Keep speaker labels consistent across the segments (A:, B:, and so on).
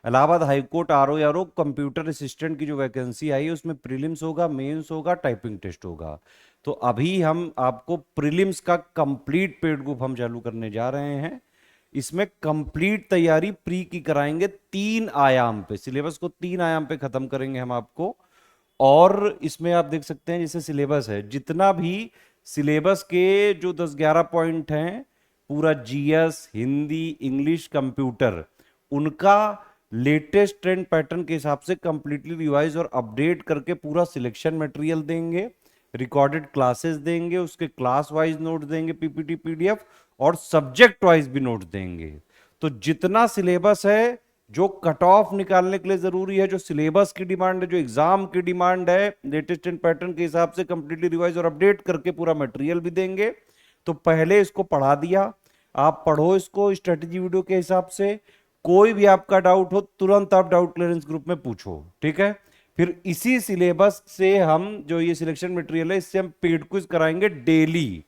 A: Allahabad high court RO computer assistant की जो vacancy आई है उसमें प्रीलिम्स होगा, मेंस होगा, टाइपिंग टेस्ट होगा। तो अभी हम आपको प्रीलिम्स का कंप्लीट पेड ग्रुप हम चालू करने जा रहे हैं। इसमें कंप्लीट तैयारी प्री की कराएंगे, 3 आयाम पे सिलेबस को 3 आयाम पे खत्म करेंगे हम आपको। और इसमें आप देख सकते हैं जैसे सिलेबस है, जितना भी सिलेबस के जो 10-11 पॉइंट हैं, पूरा जीएस, हिंदी, इंग्लिश, कंप्यूटर, उनका लेटेस्ट ट्रेंड पैटर्न के हिसाब से कंप्लीटली रिवाइज और अपडेट करके पूरा सिलेक्शन मटेरियल देंगे, रिकॉर्डेड क्लासेस देंगे, उसके क्लास वाइज नोट देंगे, पीपीटी पीडीएफ, और सब्जेक्ट वाइज भी नोट देंगे। तो जितना सिलेबस है, जो कट ऑफ निकालने के लिए जरूरी है, जो सिलेबस की डिमांड है, जो एग्जाम की डिमांड है, लेटेस्ट एंड पैटर्न के हिसाब से कंप्लीटली रिवाइज और अपडेट करके पूरा मटेरियल भी देंगे। तो पहले इसको पढ़ा दिया, आप पढ़ो इसको स्ट्रेटेजी वीडियो के हिसाब से। कोई भी आपका डाउट हो तुरंत आप डाउट क्लियरेंस ग्रुप में पूछो, ठीक है। फिर इसी सिलेबस से हम जो ये सिलेक्शन मटेरियल है, इससे हम पेड क्विज कराएंगे डेली।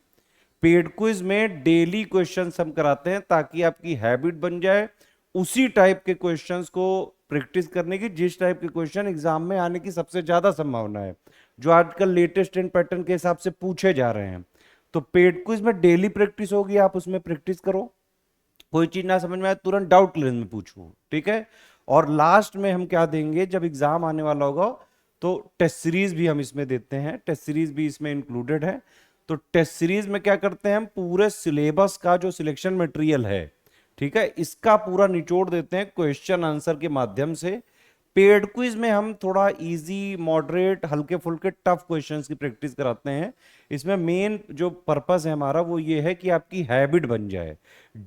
A: पेड क्विज में डेली क्वेश्चंस हम कराते हैं ताकि आपकी हैबिट बन जाए उसी टाइप के क्वेश्चंस को प्रैक्टिस करने की, जिस टाइप के क्वेश्चन एग्जाम में आने की सबसे ज्यादा संभावना है, जो आजकल लेटेस्ट एंड पैटर्न के हिसाब से पूछे जा रहे हैं। तो पेड क्विज में डेली प्रैक्टिस होगी, आप उसमें प्रैक्टिस करो। कोई चीज ना समझ में आए तुरंत डाउट क्लियरेंस में पूछो, ठीक है। और लास्ट में हम क्या देंगे, जब एग्जाम आने वाला होगा तो टेस्ट सीरीज भी हम इसमें देते हैं, टेस्ट सीरीज भी इसमें इंक्लूडेड है। तो टेस्ट सीरीज में क्या करते हैं, हम पूरे सिलेबस का जो सिलेक्शन मटेरियल है, ठीक है, इसका पूरा निचोड़ देते हैं क्वेश्चन आंसर के माध्यम से। पेड क्विज में हम थोड़ा इजी, मॉडरेट, हल्के फुल्के, टफ क्वेश्चंस की प्रैक्टिस कराते हैं। इसमें मेन जो पर्पस है हमारा वो ये है कि आपकी हैबिट बन जाए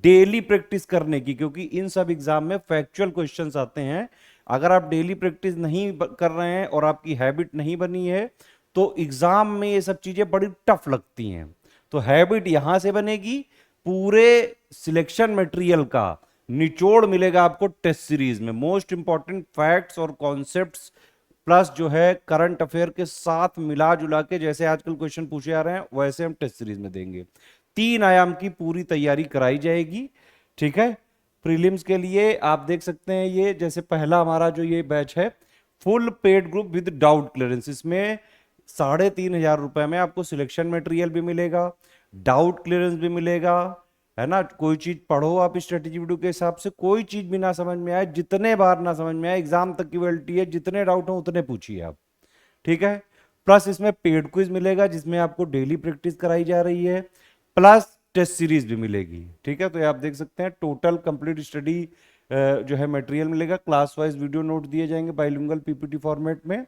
A: डेली प्रैक्टिस करने की, क्योंकि इन सब एग्जाम में फैक्चुअल क्वेश्चंस आते हैं। अगर आप डेली प्रैक्टिस नहीं कर रहे हैं और आपकी हैबिट नहीं बनी है तो एग्जाम में ये सब चीजें बड़ी टफ लगती हैं। तो हैबिट यहां से बनेगी, पूरे सिलेक्शन मटेरियल का निचोड़ मिलेगा आपको टेस्ट सीरीज में, मोस्ट इंपॉर्टेंट फैक्ट्स और कॉन्सेप्ट्स प्लस जो है करंट अफेयर के साथ मिला जुला के, जैसे आजकल क्वेश्चन पूछे जा रहे हैं वैसे हम टेस्ट सीरीज में देंगे। 3 आयाम की पूरी तैयारी कराई जाएगी, ठीक है। प्रीलिम्स के लिए आप देख सकते हैं, ये जैसे पहला हमारा जो ये बैच है, full paid group with doubt clearance, इसमें 3,500 रुपए में आपको सिलेक्शन मटेरियल भी मिलेगा, डाउट क्लियरेंस भी मिलेगा, है ना। कोई चीज पढ़ो आप स्ट्रेटेजी वीडियो के हिसाब से, कोई चीज भी ना समझ में आए, जितने बार ना समझ में आए, एग्जाम तक की वैलिडिटी है, जितने डाउट हो उतने पूछिए आप, ठीक है। प्लस इसमें पेड क्विज मिलेगा जिसमें आपको डेली प्रैक्टिस कराई जा रही है, प्लस टेस्ट सीरीज भी मिलेगी, ठीक है। तो ये आप देख सकते हैं टोटल कंप्लीट स्टडी जो है मटेरियल मिलेगा, क्लास वाइज वीडियो नोट दिए जाएंगे बाइलिंगुअल पीपीटी फॉर्मेट में,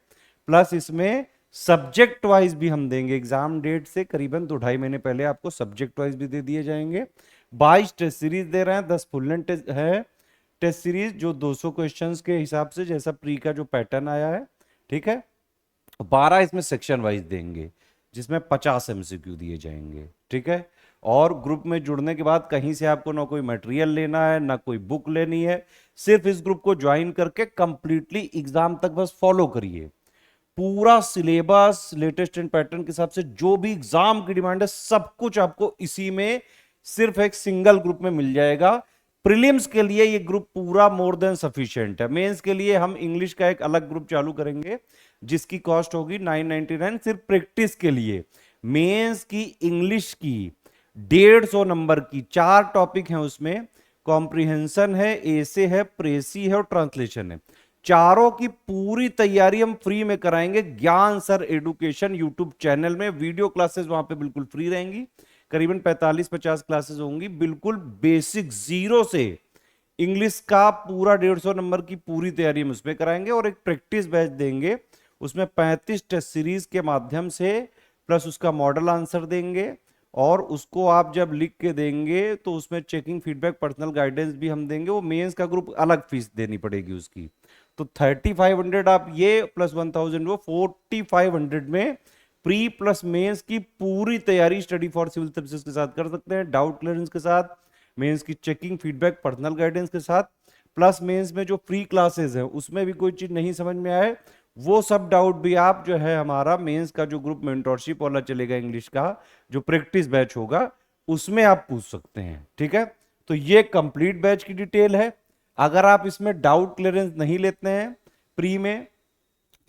A: प्लस इसमें सब्जेक्ट वाइज भी हम देंगे। एग्जाम डेट से करीबन 2-2.5 महीने पहले आपको सब्जेक्ट वाइज भी दे दिए जाएंगे। 22 टेस्ट सीरीज दे रहे हैं, 10 फुल लेंथ टेस्ट है, टेस्ट सीरीज जो 200 क्वेश्चंस के हिसाब से जैसा प्री का जो पैटर्न आया है, ठीक है। 12 इसमें सेक्शन वाइज देंगे जिसमें 50 एमसीक्यू दिए जाएंगे, ठीक है। और ग्रुप में जुड़ने के बाद कहीं से आपको ना कोई मटेरियल लेना है ना कोई बुक लेनी है, सिर्फ इस ग्रुप को ज्वाइन करके कंप्लीटली एग्जाम तक बस फॉलो करिए। पूरा सिलेबस लेटेस्ट एंड पैटर्न के हिसाब से जो भी एग्जाम की डिमांड है सब कुछ आपको इसी में सिर्फ एक सिंगल ग्रुप में मिल जाएगा। प्रीलिम्स के लिए ये ग्रुप पूरा मोर देन सफिशिएंट है। मेंस के लिए हम इंग्लिश का एक अलग ग्रुप चालू करेंगे जिसकी कॉस्ट होगी 999 सिर्फ प्रैक्टिस के लिए। मेंस की इंग्लिश की 150 नंबर की 4 टॉपिक हैं, उसमें कॉम्प्रिहेंशन है, एसे है, प्रेसी है और ट्रांसलेशन है। चारों की पूरी तैयारी हम फ्री में कराएंगे ज्ञान सर एडुकेशन यूट्यूब चैनल में। वीडियो क्लासेस वहां पे बिल्कुल फ्री रहेंगी, करीबन 45-50 क्लासेस होंगी, बिल्कुल बेसिक जीरो से इंग्लिश का पूरा 150 नंबर की पूरी तैयारी हम उसमें कराएंगे। और एक प्रैक्टिस बैच देंगे, उसमें 35 टेस्ट सीरीज के माध्यम से प्लस उसका मॉडल आंसर देंगे, और उसको आप जब लिख के देंगे तो उसमें चेकिंग फीडबैक पर्सनल गाइडेंस भी हम देंगे। वो मेंस का ग्रुप अलग फीस देनी पड़ेगी उसकी। तो 3500 आप ये प्लस 1000 वो 4500 में प्री प्लस मेंस की पूरी तैयारी स्टडी फॉर सिविल सर्विसेज के साथ कर सकते हैं, डाउट क्लियरेंस के साथ, मेंस की चेकिंग फीडबैक पर्सनल गाइडेंस के साथ, प्लस मेंस में जो फ्री क्लासेस हैं उसमें भी कोई चीज नहीं समझ में आए वो सब डाउट भी आप जो है हमारा मेंस का जो ग्रुप मेंटोरशिप वाला चलेगा इंग्लिश का जो प्रैक्टिस बैच होगा उसमें आप पूछ सकते हैं, ठीक है। तो ये कंप्लीट बैच की डिटेल है। अगर आप इसमें डाउट क्लियरेंस नहीं लेते हैं प्री में,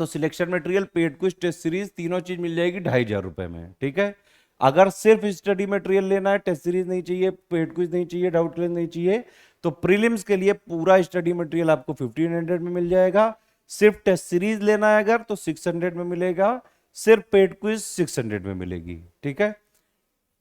A: तो selection material, paid quiz, test series, तीनों चीज मिल जाएगी 2,500 रुपए में, ठीक है। अगर सिर्फ स्टडी मटेरियल लेना है, टेस्ट सीरीज नहीं चाहिए, पेड क्विज नहीं चाहिए, डाउट क्लियर नहीं चाहिए, तो प्रीलिम्स के लिए पूरा स्टडी मटेरियल आपको 1500 में मिल जाएगा। सिर्फ टेस्ट सीरीज लेना है अगर, तो 600 में मिलेगा। सिर्फ पेड क्विज 600 में मिलेगी, ठीक है।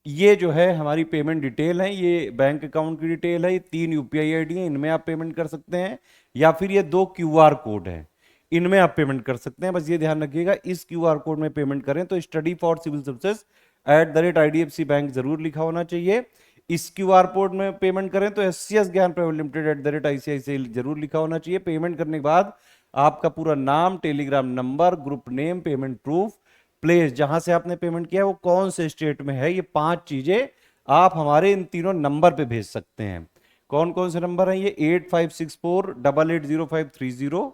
A: ये जो है हमारी पेमेंट डिटेल है, ये बैंक अकाउंट की डिटेल है, ये 3 यूपीआई आईडी है, इनमें आप पेमेंट कर सकते हैं, या फिर ये 2 क्यूआर कोड है, इनमें आप पेमेंट कर सकते हैं। बस ये ध्यान रखिएगा, इस क्यूआर कोड में पेमेंट करें तो study for civil services @IDFC bank जरूर लिखा होना चाहिए। इस क्यूआर कोड में पेमेंट करें तो SCS ज्ञान प्राइवेट लिमिटेड @ICICI जरूर लिखा होना चाहिए। पेमेंट करने के बाद आपका पूरा नाम, Telegram number, group name, payment proof, place जहां से आपने पेमेंट किया है वो कौन से स्टेट में है, ये 5 चीजें आप हमारे इन तीनों नंबर पे भेज सकते हैं। कौन कौन से नंबर हैं ये? 8564880530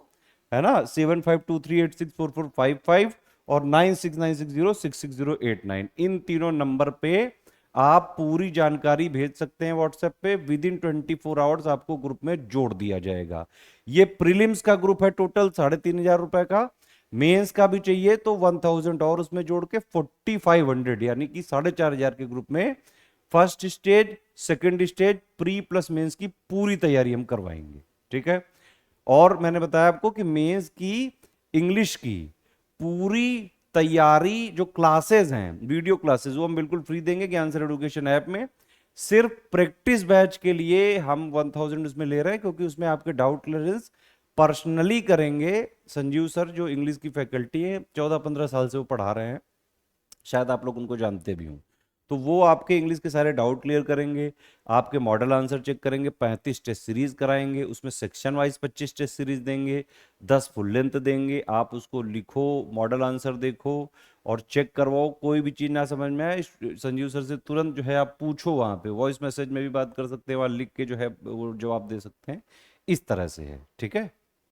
A: है ना, 7523864455 और 9696066089। इन तीनों नंबर पे आप पूरी जानकारी भेज सकते हैं व्हाट्सएप पे। विद इन 24 आवर्स आपको ग्रुप में जोड़ दिया जाएगा। ये प्रीलिम्स का ग्रुप है, टोटल 3500 रुपए का। मेंस का भी चाहिए तो 1000 और उसमें जोड़ के 4500, यानी कि 4500 के ग्रुप में first stage, second stage, pre plus mains की पूरी तैयारी हम करवाएंगे, ठीक है। और मैंने बताया आपको कि मेंस की इंग्लिश की पूरी तैयारी, जो क्लासेस हैं, वीडियो क्लासेस, वो हम बिल्कुल फ्री देंगे ज्ञान सर एजुकेशन ऐप में। सिर्फ प्रैक्टिस बैच के लिए हम 1000 उसमें ले रहे हैं, क्योंकि उसमें आपके डाउट क्लियरेंस पर्सनली करेंगे संजीव सर, जो इंग्लिश की फैकल्टी है, 14-15 साल से वो पढ़ा रहे हैं, शायद आप लोग उनको जानते भी हों। तो वो आपके इंग्लिश के सारे डाउट क्लियर करेंगे, आपके मॉडल आंसर चेक करेंगे, 35 टेस्ट सीरीज कराएंगे, उसमें सेक्शन वाइज 25 टेस्ट सीरीज देंगे, 10 फुल लेंथ देंगे। आप उसको लिखो, मॉडल आंसर देखो और चेक करवाओ। कोई भी चीज़ ना समझ में आए, संजीव सर से तुरंत जो है आप पूछो, वहाँ पे वॉइस मैसेज में भी बात कर सकते हैं, वहाँ लिख के जो है वो जवाब दे सकते हैं। इस तरह से है, ठीक है।